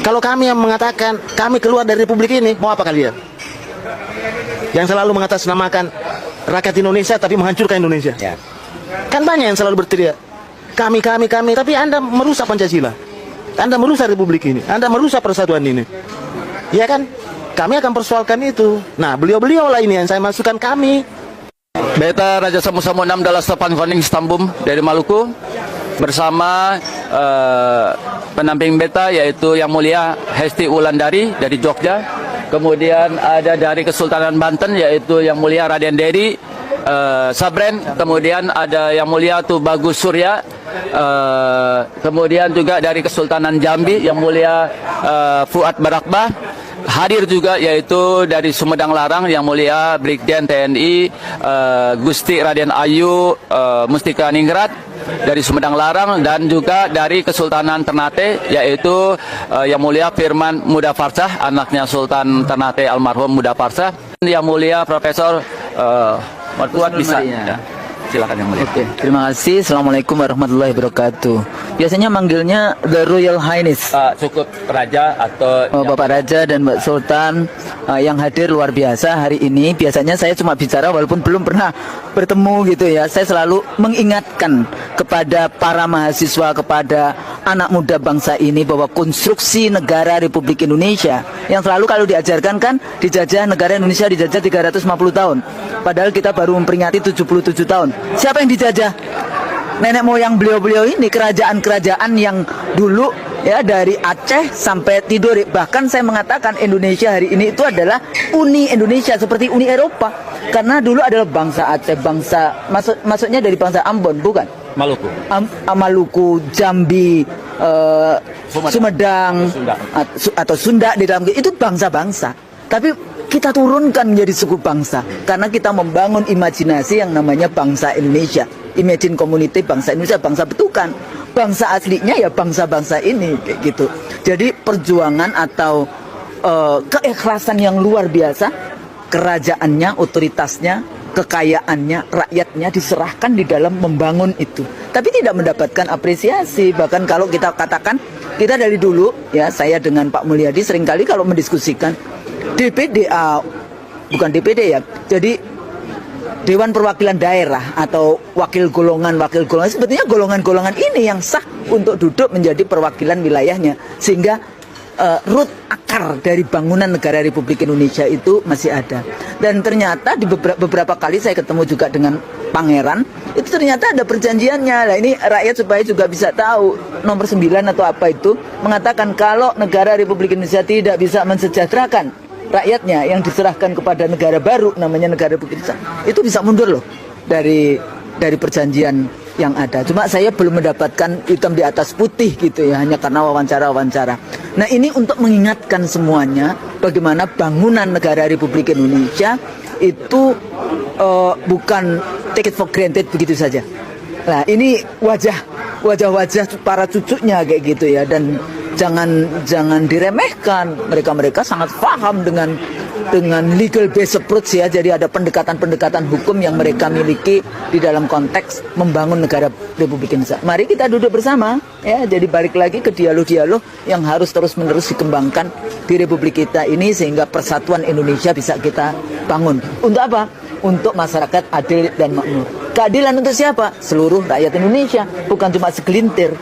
Kalau kami yang mengatakan kami keluar dari republik ini, mau apa kalian? Yang selalu mengatasnamakan rakyat Indonesia tapi menghancurkan Indonesia. Ya. Kan banyak yang selalu berteriak, kami, tapi Anda merusak Pancasila. Anda merusak republik ini, Anda merusak persatuan ini. Ya kan? Kami akan persoalkan itu. Nah, beliau-beliau lah ini yang saya masukkan kami. Beta Raja Samu-Samu 6 adalah Stefan Koning Stambum dari Maluku bersama penamping beta yaitu Yang Mulia Hesti Wulandari dari Jogja. Kemudian ada dari Kesultanan Banten yaitu Yang Mulia Raden Dedi Sabren. Kemudian ada Yang Mulia Tubagus Surya. Kemudian juga dari Kesultanan Jambi Yang Mulia Fuad Barakbah. Hadir juga yaitu dari Sumedang Larang Yang Mulia Brigjen TNI Gusti Raden Ayu Mustika Ningrat dari Sumedang Larang, dan juga dari Kesultanan Ternate yaitu Yang Mulia Firman Mudafarsah, anaknya Sultan Ternate almarhum Mudafarsah. Yang Mulia Profesor Fuad bisa. Ya. Silakan Yang Mulia. Oke, terima kasih. Assalamualaikum warahmatullahi wabarakatuh. Biasanya manggilnya The Royal Highness. Cukup Raja atau Bapak Raja dan Mbak Sultan yang hadir luar biasa hari ini. Biasanya saya cuma bicara walaupun belum pernah bertemu gitu ya. Saya selalu mengingatkan kepada para mahasiswa, kepada anak muda bangsa ini bahwa konstruksi negara Republik Indonesia yang selalu kalau diajarkan kan dijajah, negara Indonesia dijajah 350 tahun. Padahal kita baru memperingati 77 tahun. Siapa yang dijajah? Nenek moyang beliau-beliau ini, kerajaan-kerajaan yang dulu ya dari Aceh sampai Tidore. Bahkan saya mengatakan Indonesia hari ini itu adalah Uni Indonesia seperti Uni Eropa. Karena dulu adalah bangsa Aceh, maksudnya dari bangsa Ambon, bukan? Maluku. Maluku, Jambi, Sumedang atau Sunda di dalam itu bangsa-bangsa. Tapi kita turunkan menjadi suku bangsa karena kita membangun imajinasi yang namanya bangsa Indonesia. Imagine community bangsa Indonesia, bangsa betukan. Bangsa aslinya ya bangsa-bangsa ini kayak gitu. Jadi perjuangan atau keikhlasan yang luar biasa, kerajaannya, otoritasnya, kekayaannya, rakyatnya diserahkan di dalam membangun itu. Tapi tidak mendapatkan apresiasi. Bahkan kalau kita katakan, kita dari dulu ya, saya dengan Pak Mulyadi seringkali kalau mendiskusikan DPD, bukan DPD ya, jadi Dewan Perwakilan Daerah atau wakil golongan, sebetulnya golongan-golongan ini yang sah untuk duduk menjadi perwakilan wilayahnya. Sehingga root akar dari bangunan negara Republik Indonesia itu masih ada. Dan ternyata di beberapa kali saya ketemu juga dengan Pangeran, itu ternyata ada perjanjiannya. Nah ini rakyat supaya juga bisa tahu, nomor 9 atau apa itu mengatakan kalau negara Republik Indonesia tidak bisa mensejahterakan rakyatnya yang diserahkan kepada negara baru namanya negara Republik Indonesia, itu bisa mundur loh dari perjanjian yang ada. Cuma saya belum mendapatkan hitam di atas putih gitu ya, hanya karena wawancara-wawancara. Nah ini untuk mengingatkan semuanya bagaimana bangunan negara Republik Indonesia itu bukan take it for granted begitu saja. Nah ini wajah-wajah para cucunya kayak gitu ya, dan jangan diremehkan. Mereka sangat paham dengan legal based approach ya. Jadi ada pendekatan-pendekatan hukum yang mereka miliki di dalam konteks membangun negara Republik Indonesia. Mari kita duduk bersama ya. Jadi balik lagi ke dialog-dialog yang harus terus-menerus dikembangkan di Republik kita ini sehingga persatuan Indonesia bisa kita bangun. Untuk apa? Untuk masyarakat adil dan makmur. Keadilan untuk siapa? Seluruh rakyat Indonesia, bukan cuma segelintir.